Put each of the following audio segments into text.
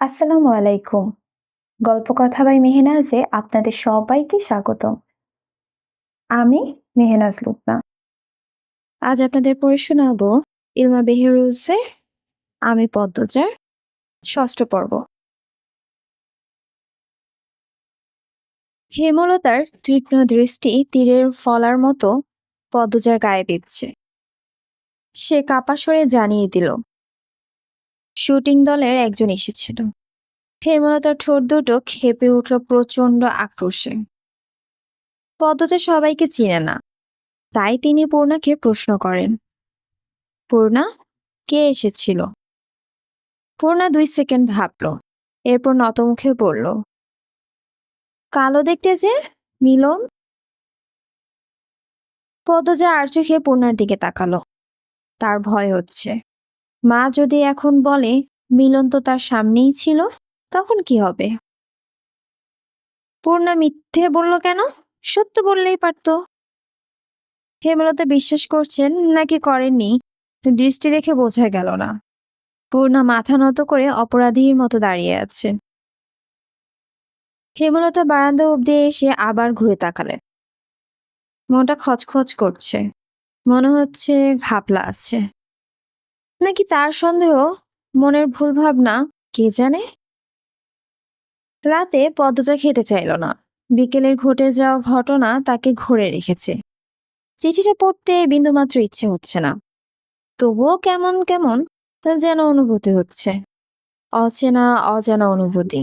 আসসালামু আলাইকুম। গল্প কথা বাই মেহনাজে আপনাদের সবাইকে স্বাগতম। আমি মেহনাজ লুবনা। আজ আপনাদের পড়ে শোনাবো ইলমা বেহরুজের আমি পদ্মজার ষষ্ঠ পর্ব। হেমলতার তীক্ষ্ণ দৃষ্টি তীরের ফলার মতো পদ্মজার গায়ে বিঁধছে। সে কাপা স্বরে জানিয়ে দিল, শুটিং দলের একজন এসেছিল। হেমলতার ঠোঁট দুটো খেপে উঠল প্রচন্ড আক্রোশে। পদ্মজা সবাইকে চিনে না, তাই তিনি পূর্ণাকে প্রশ্ন করেন, পূর্ণা, কে এসেছিল? পূর্ণা 2 সেকেন্ড ভাবল, এরপর নতমুখে বলল, কালো দেখতে যে মিলন। পদ্মজা আর চোখে পূর্ণার দিকে তাকালো। তার ভয় হচ্ছে, মা যদি এখন বলে মিলন তো তার সামনেই ছিল, তখন কি হবে? পূর্ণা মিথ্যে বলল কেন? সত্য বললেই পারত। হেমলতা বিশ্বাস করছেন নাকি করেননি দৃষ্টি দেখে বোঝা গেল না। পূর্ণা মাথা নত করে অপরাধীর মতো দাঁড়িয়ে আছে। হেমলতা বারান্দা অব্দি এসে আবার ঘুরে তাকালেন। মনটা খচখচ করছে, মনে হচ্ছে ঘাপলা আছে। নাকি তার সন্দেহ, মনের ভুল ভাবনা, কে জানে। রাতে পদ্মজা খেতে চাইল না। বিকেলের ঘটে যাওয়া ঘটনা তাকে ঘুরে রেখেছে। চিঠিটা পড়তে বিন্দুমাত্র ইচ্ছে হচ্ছে না। তবুও কেমন কেমন যেন অনুভূতি হচ্ছে, অচেনা অজানা অনুভূতি।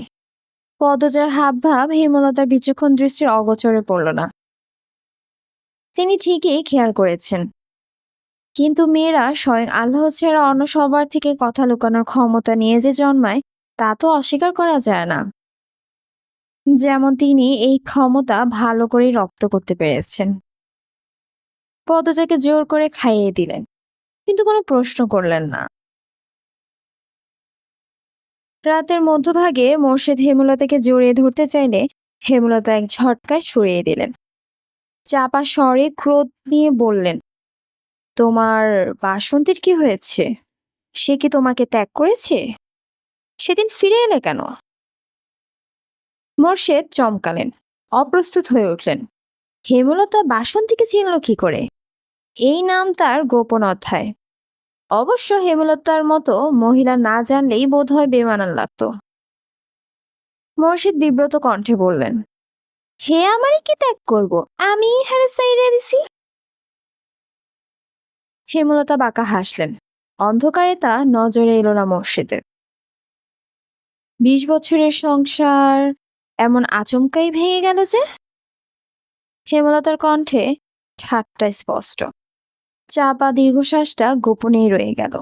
পদ্মজার হাবভাব হেমলতার বিচক্ষণ দৃষ্টির অগোচরে পড়ল না। তিনি ঠিকই খেয়াল করেছেন, কিন্তু মেয়েরা স্বয়ং আল্লাহ ছাড়া অন্য সবার থেকে কথা লুকানোর ক্ষমতা নিয়ে যে জন্মায়, তা তো অস্বীকার করা যায় না। যেমন তিনি এই ক্ষমতা ভালো করেই রপ্ত করতে পেরেছেন। পদ্মজাকে জোর করে খাইয়ে দিলেন, কিন্তু কোনো প্রশ্ন করলেন না। রাতের মধ্যভাগে মোর্শেদ হেমলতাকে জড়িয়ে ধরতে চাইলে হেমলতা এক ঝটকায় সরিয়ে দিলেন। চাপা স্বরে ক্রোধ নিয়ে বললেন, তোমার বাসন্তীর কি হয়েছে? সে কি তোমাকে ত্যাগ করেছে? সেদিন ফিরে এলে কেন? মোর্শেদ চমকালেন, অপ্রস্তুত হয়ে উঠলেন। হেমলতা বাসন্তীকে চিনল কি করে? এই নাম তার গোপন অধ্যায়। অবশ্য হেমলতার মতো মহিলা না জানলেই বোধহয় বেমানান লাগতো। মোর্শেদ বিব্রত কণ্ঠে বললেন, হে আমারে কি ত্যাগ করব? আমি হারে সাইরে দিছি। হেমলতা বাঁকা হাসলেন। অন্ধকারে তা নজরে এলো না মোর্শেদের। 20 বছরের সংসার এমন আচমকাই ভেঙে গেল যে? হেমলতার কণ্ঠে ঠাট্টা স্পষ্ট। চাপা দীর্ঘশ্বাসটা গোপনেই রয়ে গেল।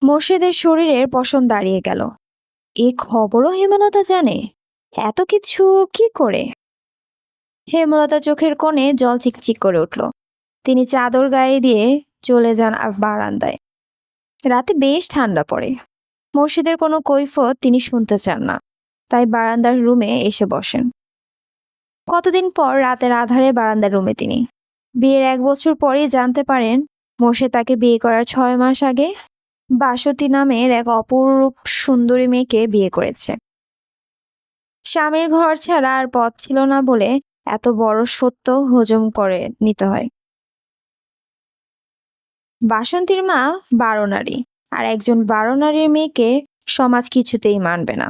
মোর্শেদের শরীরের পশম দাঁড়িয়ে গেল। এ খবরও হেমলতা জানে? এত কিছু কি করে? হেমলতা চোখের কোণে জল চিকচিক করে উঠল। তিনি চাদর গায়ে দিয়ে চলে যান বারান্দায়। রাতে বেশ ঠান্ডা পড়ে। মোর্শেদের কোনো কৈফিয়ত তিনি শুনতে চান না, তাই বারান্দার রুমে এসে বসেন। কতদিন পর রাতের আধারে বারান্দার রুমে তিনি। বিয়ের 1 বছর পরেই জানতে পারেন মোর্শেদ তাকে বিয়ে করার 6 মাস আগে বাসতী নামের এক অপরূপ সুন্দরী মেয়েকে বিয়ে করেছে। স্বামীর ঘর ছাড়া আর পথ ছিল না বলে এত বড় সত্য হজম করে নিতে হয়। বাসন্তীর মা 12 নারী, আর একজন 12 নারীর মেয়েকে সমাজ কিছুতেই মানবে না।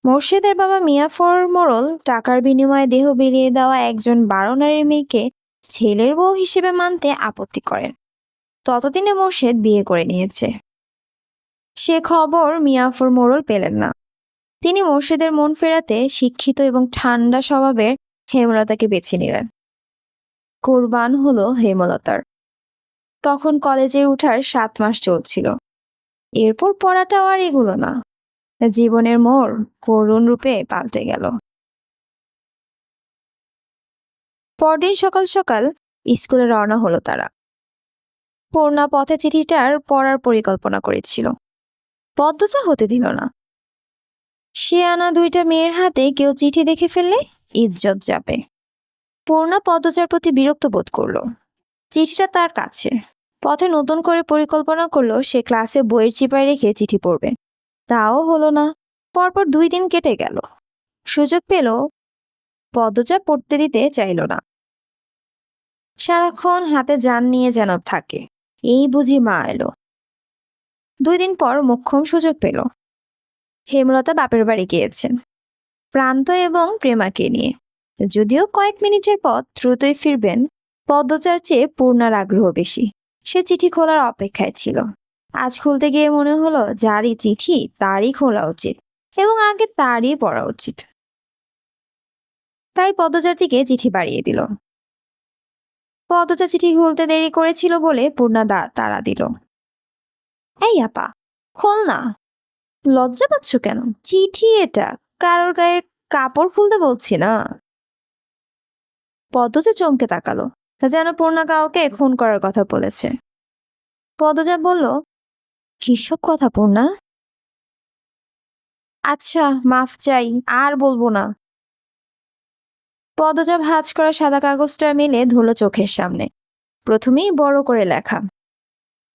মোর্শেদের বাবা মিয়াফর মোড়ল টাকার বিনিময়ে দেহ বিলিয়ে দেওয়া একজন 12 নারীর মেয়েকে ছেলের বউ হিসেবে মানতে আপত্তি করেন। ততদিনে মোর্শেদ বিয়ে করে নিয়েছে। সে খবর মিয়াফর মোড়ল পেলেন না। তিনি মোর্শেদের মন ফেরাতে শিক্ষিত এবং ঠান্ডা স্বভাবের হেমলতাকে বেছে নিলেন। কোরবান হলো হেমলতার। তখন কলেজে ওঠার 7 মাস চলছিল। এরপর পড়াটাও আর এগুলো না। জীবনের মোড় করুণ রূপে পাল্টে গেল। পরদিন সকাল সকাল স্কুলে রওনা হলো তারা। পূর্ণা পথে চিঠিটার পড়ার পরিকল্পনা করেছিল। পদ্মজা হতে দিল না। সে আনা 2টা মেয়ের হাতে কেউ চিঠি দেখে ফেললে ইজ্জত যাবে। পূর্ণা পদ্মজার প্রতি বিরক্ত বোধ করল। চিঠিটা তার কাছে, পথে নতুন করে পরিকল্পনা করলো সে ক্লাসে বইয়ের চিপায় রেখে চিঠি পড়বে, তাও হলো না। পরপর 2 দিন কেটে গেল। সুযোগ পেল, পদজা পড়তে দিতে চাইল না। সারাক্ষণ হাতে যান নিয়ে যেন থাকে। এই বুঝি মা এলো। 2 দিন পর মোক্ষম সুযোগ পেল। হেমলতা বাপের বাড়ি গিয়েছেন প্রান্ত এবং প্রেমাকে নিয়ে। যদিও কয়েক মিনিটের পথ, দ্রুতই ফিরবেন। পদ্মচার চেয়ে পূর্ণার আগ্রহ বেশি। সে চিঠি খোলার অপেক্ষায় ছিল। আজ খুলতে গিয়ে মনে হলো যারই চিঠি তারই খোলা উচিত এবং আগে তারই পড়া উচিত। তাই পদ্মচার দিকে চিঠি বাড়িয়ে দিল। পদ্মচা চিঠি খুলতে দেরি করেছিল বলে পূর্ণা তাড়া দিল। এই আপা, খোল না। লজ্জা পাচ্ছ কেন? চিঠি এটা, কারোর গায়ের কাপড় খুলতে বলছি না। পদ্মজা চমকে তাকালো, যেন পূর্ণা কাউকে খুন করার কথা বলেছে। পদ্মজা বলল, কিসব কথা পূর্ণা? আচ্ছা মাফ চাই, আর বলবো না। পদ্মজা ভাঁজ করা সাদা কাগজটা মেলে ধরল চোখের সামনে। প্রথমেই বড় করে লেখা,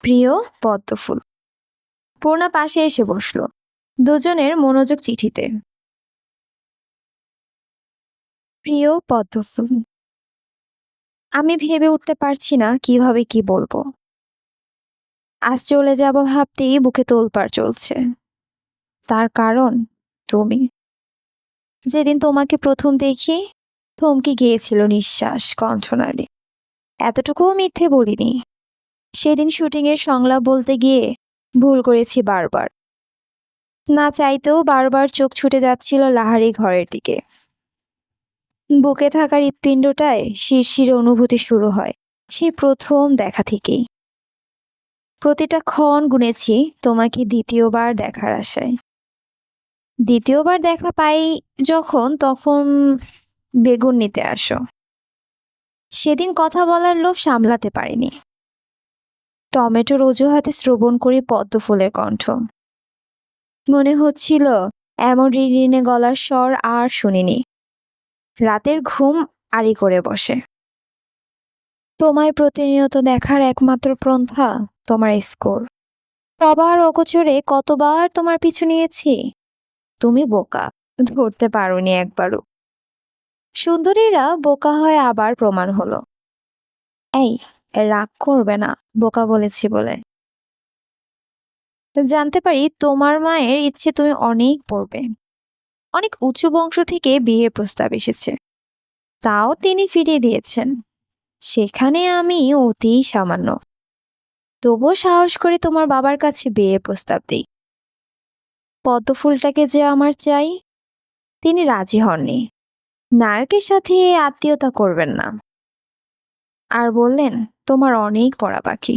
প্রিয় পদ্মফুল। পূর্ণা পাশে এসে বসলো। দুজনের মনোযোগ চিঠিতে। প্রিয় পদ্মফুল, আমি ভেবে উঠতে পারছি না কিভাবে কি বলবো। আজ চলে যাব ভাবতেই বুকে তোলপাড় চলছে। তার কারণ তুমি। যেদিন তোমাকে প্রথম দেখি থমকে গিয়েছিল নিঃশ্বাস, কণ্ঠনালী। এতটুকুও মিথ্যে বলিনি। সেদিন শুটিংয়ের সংলাপ বলতে গিয়ে ভুল করেছি বারবার। না চাইতেও বারবার চোখ ছুটে যাচ্ছিল লাহারি ঘরের দিকে। বুকে থাকা হৃৎপিণ্ডটায় শিরশিরে অনুভূতি শুরু হয় সেই প্রথম দেখা থেকেই। প্রতিটা ক্ষণ গুনেছি তোমাকে দ্বিতীয়বার দেখার আশায়। দ্বিতীয়বার দেখা পাই যখন, তখন বেগুন নিতে আসো। সেদিন কথা বলার লোভ সামলাতে পারিনি। টমেটোর অজুহাতে শ্রবণ করি পদ্মফুলের কণ্ঠ। মনে হচ্ছিল এমন রিনরিনে গলার স্বর আর শুনিনি। রাতের ঘুম আড়ি করে বসে। তোমায় প্রতিনিয়ত দেখার একমাত্র পন্থা তোমার স্কোর। সবার অগোচরে কতবার তোমার পিছু নিয়েছি। তুমি বোকা, ধরতে পারোনি একবারও। সুন্দরীরা বোকা হয় আবার প্রমাণ হলো। এই, রাগ করবে না বোকা বলেছি বলে। জানতে পারি তোমার মায়ের ইচ্ছে তুমি অনেক পড়বে। অনেক উঁচু বংশ থেকে বিয়ের প্রস্তাব এসেছে, তাও তিনি ফিরিয়ে দিয়েছেন। সেখানে আমি অতি সামান্য। তবুও সাহস করে তোমার বাবার কাছে বিয়ের প্রস্তাব দিই। পদ্মফুলটাকে যে আমার চাই, তিনি রাজি হননি। নায়কের সাথে আত্মীয়তা করবেন না। আর বললেন তোমার অনেক পড়া বাকি।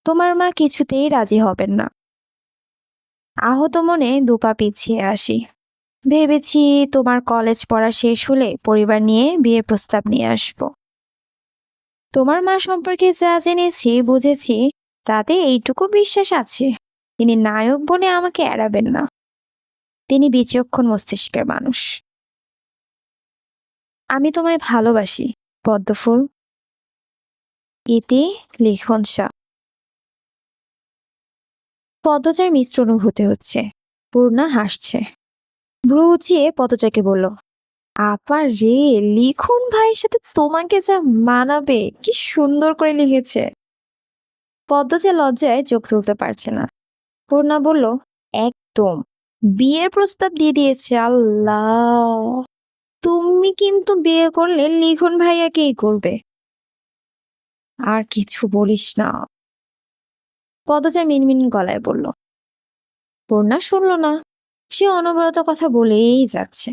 তোমার মা কিছুতেই রাজি হবেন না। আহত মনে দুপা পিছিয়ে আসি। ভেবেছি তোমার কলেজ পড়া শেষ হলে পরিবার নিয়ে বিয়ের প্রস্তাব নিয়ে আসব। তোমার মা সম্পর্কে যা জেনেছি বুঝেছি, তাতে এইটুকু বিশ্বাস আছে, তিনি নায়ক বলে আমাকে এড়াবেন না। তিনি বিচক্ষণ মস্তিষ্কের মানুষ। আমি তোমায় ভালোবাসি পদ্মফুল। ইতি লিখন শাহ। পদ্মজার মিশ্র অনুভূতি হচ্ছে। পূর্ণা হাসছে। ভ্রু উঁচিয়ে পদ্মজাকে বলল, আপা রে, লিখন ভাইয়ের সাথে তোমাকে যা মানাবে, কি সুন্দর করে লিখেছে। পদ্মজা লজ্জায় চোখ তুলতে পারছে না। পূর্ণা বলল, একদম বিয়ের প্রস্তাব দিয়ে দিয়েছে। আল্লাহ, তুমি কিন্তু বিয়ে করলে লিখন ভাইয়াকেই করবে। আর কিছু বলিস না, পদ্মজা মিনমিন গলায় বলল। পূর্ণা শুনল না। সে অনবরত কথা বলেই যাচ্ছে।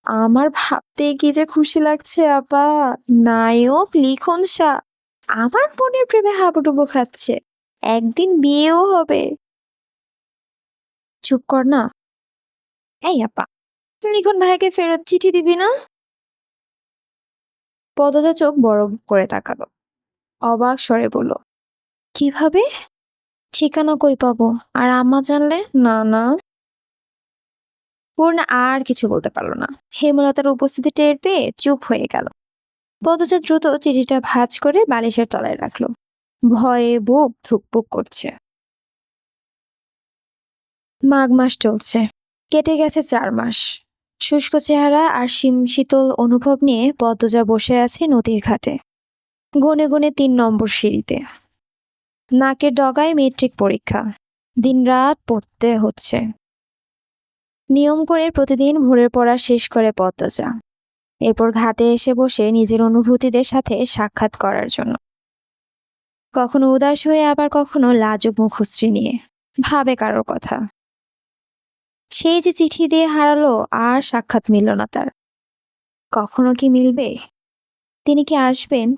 আমার ভাবতে কি যে খুশি লাগছে আপা, নায়ক লিখন শাহ আমার বোনের প্রেমে হাবুডুবু খাচ্ছে। একদিন বিয়েও হবে। চুপ কর না। এই আপা, লিখন ভাইকে ফেরত চিঠি দিবি না? পদ্মজা চোখ বড় করে তাকালো, অবাক স্বরে বলল, কিভাবে? ঠিকানা কই পাবো? আর আম্মা জানলে? না না। পূর্ণা আর কিছু বলতে পারলো না। হেমলতার উপস্থিতি টের পেয়ে চুপ হয়ে গেল। পদ্মজা দ্রুত চিঠিটা ভাঁজ করে বালিশের তলায় রাখলো। ভয়ে বুক ধুকপুক করছে। মাঘ মাস চলছে, কেটে গেছে 4 মাস। শুষ্ক চেহারা আর শীতল অনুভব নিয়ে পদ্মজা বসে আছে নদীর ঘাটে, গুনে গুনে 3 নম্বর সিঁড়িতে। নাকের ডগায় মেট্রিক পরীক্ষা, দিনরাত পড়তে হচ্ছে। নিয়ম করে প্রতিদিন ভোরের পড়া শেষ করে পদ্মজা এরপর ঘাটে এসে বসে নিজের অনুভূতিদের সাথে সাক্ষাৎ করার জন্য। কখনো উদাস হয়ে, আবার কখনো লাজুক মুখশ্রী নিয়ে ভাবে কারোর কথা। সেই যে চিঠি দিয়ে হারালো, আর সাক্ষাৎ মিলল না তার। কখনো কি মিলবে? তিনি কি আসবেন?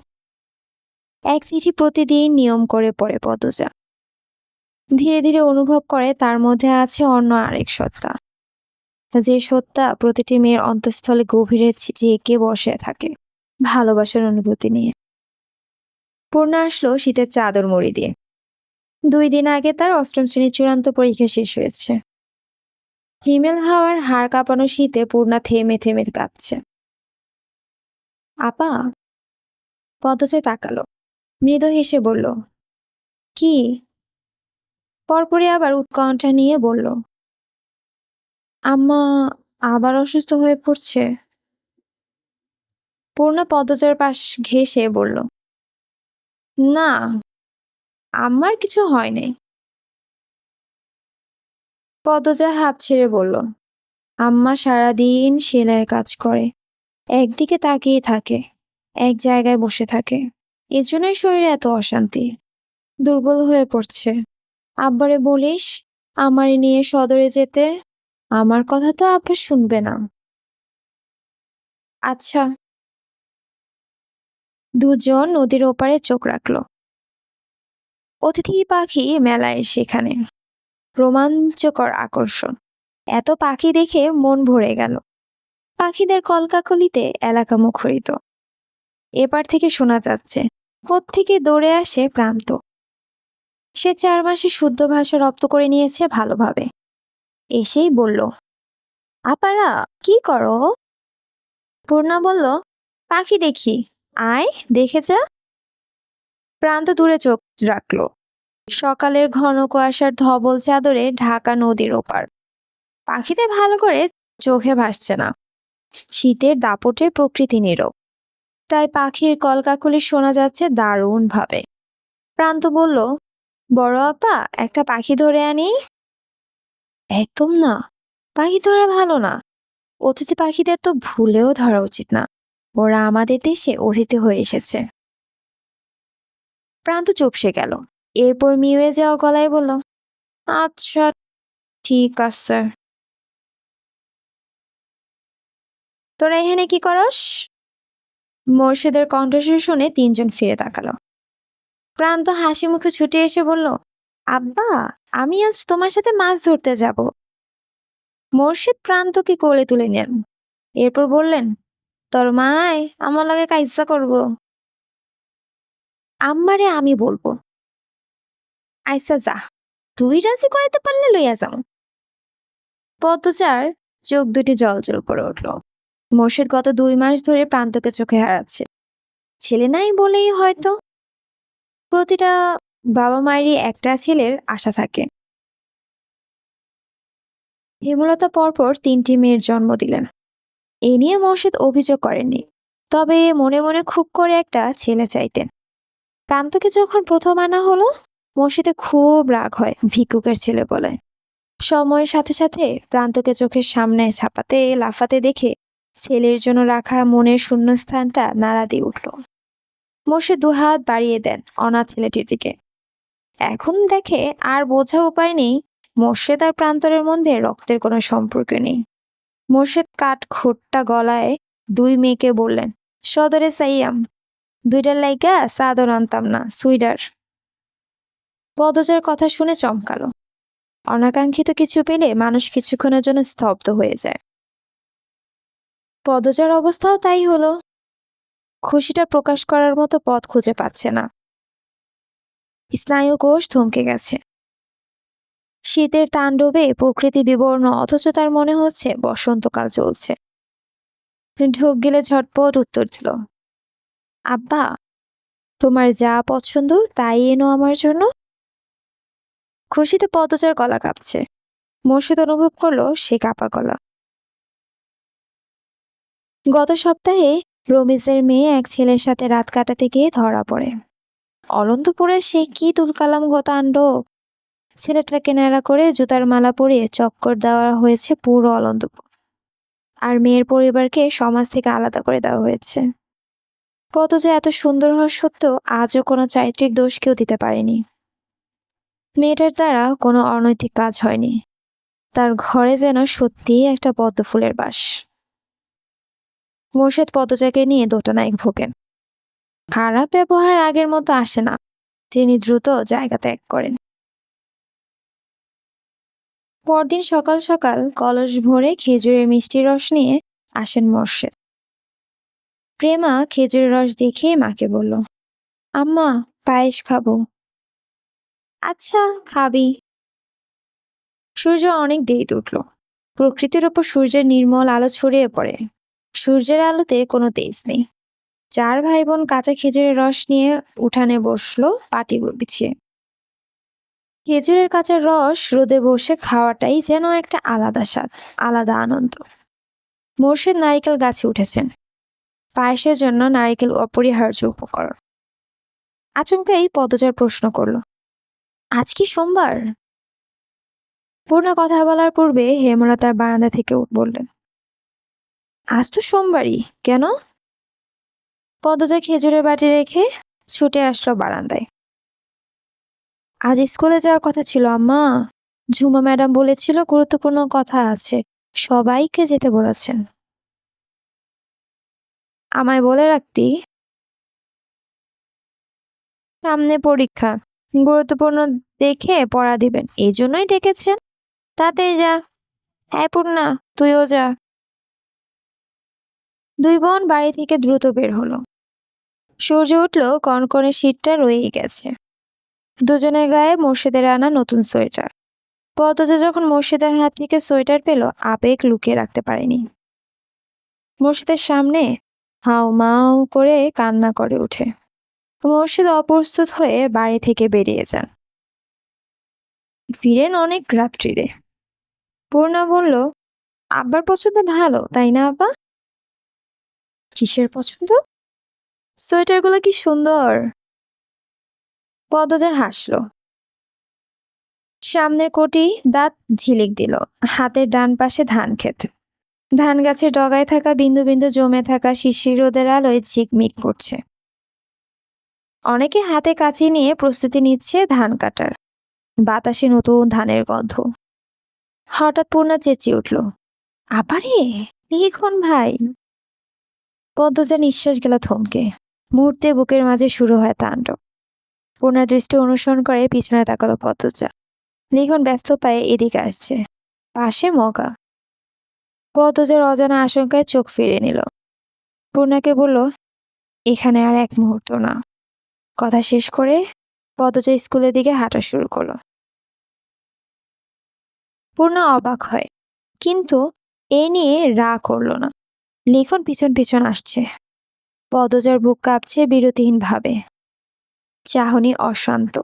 এক চিঠি প্রতিদিন নিয়ম করে পড়ে পদ্মজা। ধীরে ধীরে অনুভব করে তার মধ্যে আছে অন্য আরেক সত্তা, যে সত্তা প্রতিটি মেয়ের অন্তঃস্থলে গভীরে জেঁকে বসে থাকে ভালোবাসার অনুভূতি নিয়ে। পূর্ণা আসলো শীতের চাদর মুড়ি দিয়ে। 2 দিন আগে তার 8ম শ্রেণীর চূড়ান্ত পরীক্ষা শেষ হয়েছে। হিমেল হাওয়ার হাড় কাঁপানো শীতে পূর্ণা থেমে থেমে কাঁপছে। আপা? পদ্মজা তাকালো, মৃদু হেসে বলল, কি? পরপরই আবার উৎকণ্ঠা নিয়ে বলল, আম্মা আবার অসুস্থ হয়ে পড়ছে। পূর্ণা পদ্মজার পাশ ঘেঁষে বলল, না, আমার কিছু হয় নাই। পদ্মজা হাঁপ ছেড়ে বলল, আম্মা সারাদিন সেলাইয়ের কাজ করে, একদিকে তাকিয়ে থাকে, এক জায়গায় বসে থাকে। এজন্যই শরীরে এত অশান্তি, দুর্বল হয়ে পড়ছে। আব্বারে বলিস আমারে নিয়ে সদরে যেতে। আমার কথা তো আব্বা শুনবে না। আচ্ছা। দুজন নদীর ওপারে চোখ রাখলো। অতিথি পাখি মেলায় সেখানে রোমাঞ্চকর আকর্ষণ। এত পাখি দেখে মন ভরে গেল। পাখিদের কলকাকলিতে এলাকা মুখরিত। এপার থেকে শোনা যাচ্ছে, কোত্থেকে দৌড়ে আসে প্রান্ত। সে 4 মাসে শুদ্ধ ভাষা রপ্ত করে নিয়েছে ভালোভাবে। এসেই বলল, আপারা কি করো? পূর্ণা বলল, পাখি দেখি, আয় দেখে যা। প্রান্ত দূরে চোখ রাখলো। সকালের ঘন কুয়াশার ধবল চাদরে ঢাকা নদীর ওপার। পাখিদের ভালো করে চোখে ভাসছে না। শীতের দাপটে প্রকৃতি নীরব, তাই পাখির কলকাকলি শোনা যাচ্ছে দারুণ ভাবে। প্রান্ত বলল, বড় আপা একটা পাখি ধরে আনি। একদম না, পাখি ধরা ভালো না। অতিথি পাখিদের তো ভুলেও ধরা উচিত না। ওরা আমাদের দেশে অতিথি হয়ে এসেছে। প্রান্ত চুপসে গেল। এরপর মিউয়ে যাওয়া গলায় বলল, আচ্ছা ঠিক আছে। তোরা এখানে কি করস? মোর্শেদের কণ্ঠস্বর শুনে 3জন ফিরে তাকালো। প্রান্ত হাসি মুখে ছুটে এসে বলল, আব্বা আমি আজ তোমার সাথে মাছ ধরতে যাব। মোর্শেদ প্রান্তকে কোলে তুলে নেন। এরপর বললেন, তোর মায় আমার লগে কাইজা করব। আম্মারে আমি বলবো। আইসা যা, তুই রাজি করাইতে পারলে লইয়া যাও। পদ্মচার চোখ দুটি জলজল করে উঠল। মোর্শেদ গত 2 মাস ধরে প্রান্তকে চোখে হারাচ্ছে। ছেলে নাই বলেই হয়তো। প্রতিটা বাবা মায়েরই একটা ছেলের আশা থাকে। হেমলতা পরপর 3টি মেয়ের জন্ম দিলেন। এ নিয়ে মোর্শেদ অভিযোগ করেননি, তবে মনে মনে খুব করে একটা ছেলে চাইতেন। প্রান্তকে যখন প্রথম আনা হলো, মোর্শেদে খুব রাগ হয় ভিক্ষুকের ছেলে বলে। সময়ের সাথে সাথে প্রান্তকে চোখের সামনে ছাপাতে লাফাতে দেখে ছেলের জন্য রাখা মনের শূন্যস্থানটা নাড়া দিয়ে উঠল। মোর্শেদ 2 হাত বাড়িয়ে দেন অনাথ ছেলেটির দিকে। এখন দেখে আর বোঝা উপায় নেই, মোর্শেদ আর প্রান্তরের মধ্যে রক্তের কোনো সম্পর্ক নেই। মোর্শেদ কাঠ খোট্টা গলায় 2 মেয়েকে বললেন, সদরে সাইয়াম, 2টার লাইগা চাদর আনতাম না সুইডার। পদজার কথা শুনে চমকালো। অনাকাঙ্ক্ষিত কিছু পেলে মানুষ কিছুক্ষণের জন্য স্তব্ধ হয়ে যায়। পদজার অবস্থাও তাই হলো। খুশিটা প্রকাশ করার মতো পথ খুঁজে পাচ্ছে না। স্নায়ুকোষ থমকে গেছে। শীতের তাণ্ডবে প্রকৃতি বিবর্ণ, অথচ তার মনে হচ্ছে বসন্তকাল চলছে। ঢোক গেলে ঝটপট উত্তর দিল, আব্বা তোমার যা পছন্দ তাই এনো আমার জন্য। খুশিতে পদচার গলা কাঁপছে। মোর্শেদ অনুভব করলো সে কাঁপা গলা। গত সপ্তাহে রমিজের মেয়ে এক ছেলের সাথে রাত কাটাতে গিয়ে ধরা পড়ে। অনন্তপুরে সে কি তুলকালাম কাণ্ড। ছেলেটাকে ন্যাড়া করে জুতার মালা পরিয়ে চক্কর দেওয়া হয়েছে পুরো অনন্তপুর। আর মেয়ের পরিবারকে সমাজ থেকে আলাদা করে দেওয়া হয়েছে। পদজা এত সুন্দর হওয়া সত্ত্বেও আজও কোনো চারিত্রিক দোষ কেউ দিতে পারেনি। মেয়েটার দ্বারা কোনো অনৈতিক কাজ হয়নি। তার ঘরে যেন সত্যিই একটা পদ্ম ফুলের বাস। মোর্শেদ পদজাকে নিয়ে দোটানায় ভোগেন। খারাপ ব্যবহার আগের মতো আসে না। তিনি দ্রুত জায়গা ত্যাগ করেন। পরদিন সকাল সকাল কলস ভরে খেজুরের মিষ্টি রস নিয়ে আসেন মোর্শেদ। প্রেমা খেজুরের রস দেখে মাকে বলল, আম্মা, পায়েস খাবো। আচ্ছা, খাবি। সূর্য অনেক দেরিতে উঠল। প্রকৃতির ওপর সূর্যের নির্মল আলো ছড়িয়ে পড়ে। সূর্যের আলোতে কোনো তেজ নেই। চার ভাই বোন কাঁচা খেজুরের রস নিয়ে উঠানে বসলো পাটি বিছিয়ে। খেজুরের কাঁচা রস রোদে বসে খাওয়াটাই যেন একটা আলাদা স্বাদ, আলাদা আনন্দ। মোর্শেদ নারিকেল গাছে উঠেছেন। পায়েসের জন্য নারিকেল অপরিহার্য উপকরণ। আচমকাই পদচার প্রশ্ন করল, আজ কি সোমবার? পূর্ণা কথা বলার পূর্বে হেমলতার বারান্দা থেকে বললেন, আজ তো সোমবারই, কেন? পদজা খেজুরের বাটি রেখে ছুটে আসলো বারান্দায়। আজ স্কুলে যাওয়ার কথা ছিল আম্মা। ঝুমা ম্যাডাম বলেছিল গুরুত্বপূর্ণ কথা আছে, সবাইকে যেতে বলেছেন। আমায় বলে রাখতি। সামনে পরীক্ষা, গুরুত্বপূর্ণ দেখে পড়া দিবেন, এই জন্যই ডেকেছেন। তাতেই যা। হ্যাঁ পূর্ণা, তুইও যা। দুই বোন বাড়ি থেকে দ্রুত বের হলো। সূর্য উঠল, কনকনে শীতটা রয়েই গেছে। দুজনের গায়ে মোর্শেদের আনা নতুন সোয়েটার। পদজা যখন মোর্শেদের হাত থেকে সোয়েটার পেল, আবেগ লুকিয়ে রাখতে পারেনি। মোর্শেদের সামনে হাউ মাউ করে কান্না করে উঠে। মোর্শেদ অপ্রস্তুত হয়ে বাড়ি থেকে বেরিয়ে যান। ফিরেন অনেক রাত্রিরে। পূর্ণা বলল, আব্বার পছন্দ ভালো, তাই না আব্বা? কিসের পছন্দ? সোয়েটারগুলো কি সুন্দর। পদজা হাসল। সামনের কোটি দাঁত ঝিলিক দিল। হাতের ডান পাশে ধান ক্ষেত। ধান গাছের ডগায় থাকা বিন্দু বিন্দু জমে থাকা শিশির রোদের আলোয় ঝিকমিক করছে। অনেকে হাতে কাঁচি নিয়ে প্রস্তুতি নিচ্ছে ধান কাটার। বাতাসে নতুন ধানের গন্ধ। হঠাৎ পূর্ণা চেঁচিয়ে উঠল, আবারে লিখন ভাই। পদ্মজা নিঃশ্বাস গেল থমকে। মুহূর্তে বুকের মাঝে শুরু হয় তাণ্ডব। পূর্ণার দৃষ্টি অনুসরণ করে পিছনে তাকালো পদ্মজা। লিখন ব্যস্ত পায়ে এদিকে আসছে। পাশে মগা। পদ্মজার অজানা আশঙ্কায় চোখ ফিরিয়ে নিল। পূর্ণাকে বলল, এখানে আর এক মুহূর্ত না। কথা শেষ করে পদ্মজা স্কুলের দিকে হাঁটা শুরু করলো। পূর্ণা অবাক হয়, কিন্তু এ নিয়ে রাগ করল না। লিখন পিছন পিছন আসছে। পদ্মজার বুক কাঁপছে বিরতিহীন ভাবে। চাহনি অশান্ত।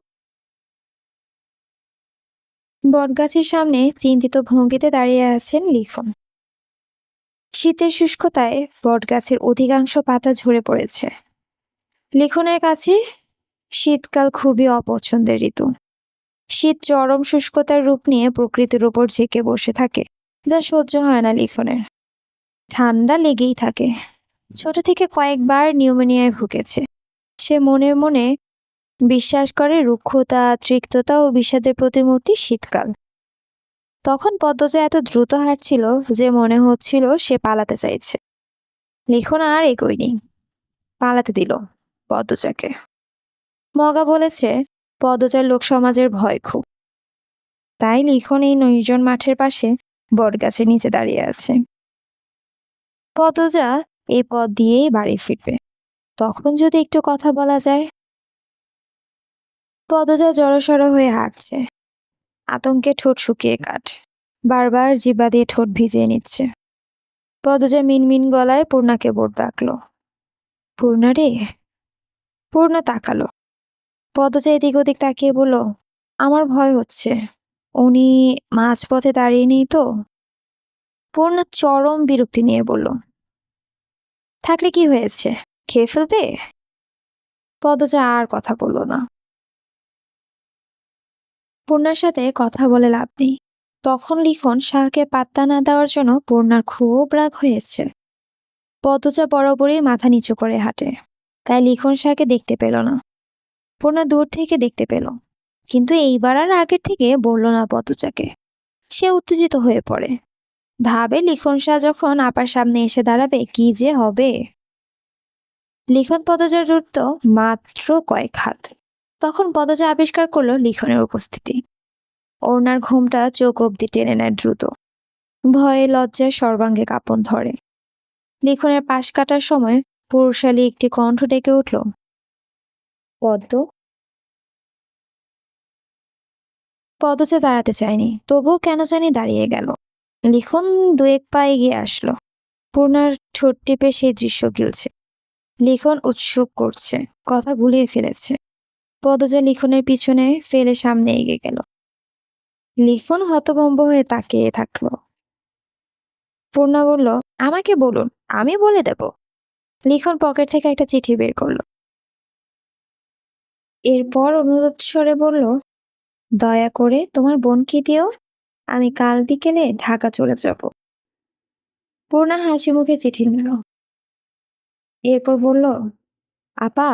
বটগাছের সামনে চিন্তিত ভঙ্গিতে দাঁড়িয়ে আছেন লিখন। শীতের শুষ্কতায় বটগাছের অধিকাংশ পাতা ঝরে পড়েছে। লিখনের কাছে শীতকাল খুবই অপছন্দের ঋতু। শীত চরম শুষ্কতার রূপ নিয়ে প্রকৃতির ওপর ঝেঁকে বসে থাকে, যা সহ্য হয় না লিখনের। ঠান্ডা লেগেই থাকে। ছোট থেকে কয়েকবার নিউমোনিয়ায় ভুগেছে। সে মনে মনে বিশ্বাস করে রুক্ষতা, তৃক্ততা ও বিষাদের প্রতিমূর্তি শীতকাল। তখন পদ্মজা এত দ্রুত হাঁটছিল যে মনে হচ্ছিল সে পালাতে চাইছে। লিখন আর এগোয়নি, পালাতে দিল পদ্মজাকে। মগা বলেছে পদ্মজার লোক সমাজের ভয় খুব। তাই লিখন এই নির্জন মাঠের পাশে বটগাছের নিচে দাঁড়িয়ে আছে। পদ্মজা এই পথ দিয়েই বাড়ি ফিরবে, তখন যদি একটু কথা বলা যায়। পদ্মজা জড়সড় হয়ে হাঁটছে। আতঙ্কে ঠোঁট শুকিয়ে কাঠ। বারবার জিহ্বা দিয়ে ঠোঁট ভিজিয়ে নিচ্ছে। পদ্মজা মিনমিন গলায় পূর্ণাকে বোট ডাকল, পূর্ণা রে। পূর্ণা তাকালো। পদ্মজা এদিক ওদিক তাকিয়ে বলল, আমার ভয় হচ্ছে, উনি মাঝপথে দাঁড়িয়ে নেই তো। পূর্ণা চরম বিরক্তি নিয়ে বলল, থাকলে কি হয়েছে, খেয়ে ফেলবে। পদ্মজা আর কথা বলল না। পূর্ণার সাথে কথা বলে লাভ নেই। তখন লিখন শাহকে পাত্তা না দেওয়ার জন্য পূর্ণার খুব রাগ হয়েছে। পদ্মজা বরাবরই মাথা নিচু করে হাঁটে, তাই লিখন শাহকে দেখতে পেল না। পূর্ণা দূর থেকে দেখতে পেল, কিন্তু এইবার আর আগের থেকে বলল না পদ্মজাকে। সে উত্তেজিত হয়ে পড়ে, ভাবে লিখন শাহ যখন আপার সামনে এসে দাঁড়াবে কি যে হবে। লিখন পদ্মজার দূরত্ব মাত্র কয়েক হাত। তখন পদ্মজা আবিষ্কার করলো লিখনের উপস্থিতি। ওড়নার ঘোমটা চোখ অব্দি টেনে নেয় দ্রুত। ভয়ে লজ্জায় সর্বাঙ্গে কাঁপন ধরে। লিখনের পাশ কাটার সময় পুরুষালী একটি কণ্ঠ ডেকে উঠল, পদ্ম। পদ্মজা দাঁড়াতে চায়নি, তবুও কেন জানি দাঁড়িয়ে গেল। লিখন দু এক পা এগিয়ে আসলো। পূর্ণার ঠোঁট টিপে সেই দৃশ্য গিলছে। লিখন উৎসুক করছে, কথা গুলিয়ে ফেলেছে। পদ্মজা লিখনের পিছনে ফেলে সামনে এগিয়ে গেল। লিখন হতভম্ব হয়ে তাকিয়ে থাকলো। পূর্ণা বলল, আমাকে বলুন, আমি বলে দেব। লিখন পকেট থেকে একটা চিঠি বের করলো। এরপর অনুরোধ স্বরে বলল, দয়া করে তোমার বোনকে দিও, আমি কাল বিকেলে ঢাকা চলে যাব। পূর্ণা হাসি মুখে চিঠি নিল। এরপর বলল, আপা,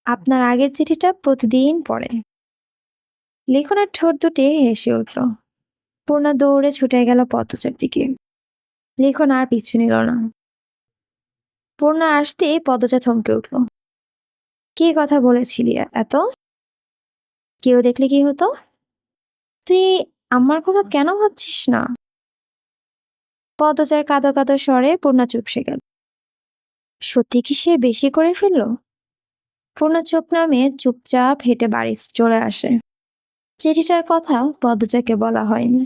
আপনার আগের চিঠিটা প্রতিদিন পড়ে। লিখনের ঠোঁট দুটি হেসে উঠল। পূর্ণা দৌড়ে ছুটে গেল পদ্মজার দিকে। লিখন আর পিছু নিল না। পূর্ণা আসতেই পদ্মজা থমকে উঠল। কি কথা বলেছিলি এত? কেউ দেখলে কি হতো? তুই আমার কথা কেন ভাবছিস না? পদ্মজার কাঁদো কাঁদো স্বরে পূর্ণা চুপসে গেল। সত্যি কি সে বেশি করে ফেলল? পূর্ণা চোখ নামিয়ে চুপচাপ হেঁটে বাড়ি চলে আসে। চিঠিটার কথা পদ্মজাকে বলা হয়নি।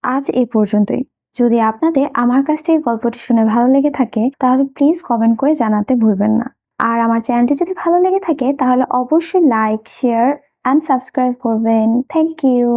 আজ এই পর্যন্তই। যদি আপনাদের আমার কাছ থেকে গল্পটি শুনে ভালো লেগে থাকে তাহলে প্লিজ কমেন্ট করে জানাতে ভুলবেন না। আর আমার চ্যানেলটি যদি ভালো লেগে থাকে তাহলে অবশ্যই লাইক, শেয়ার অ্যান্ড সাবস্ক্রাইব করবেন। Thank you.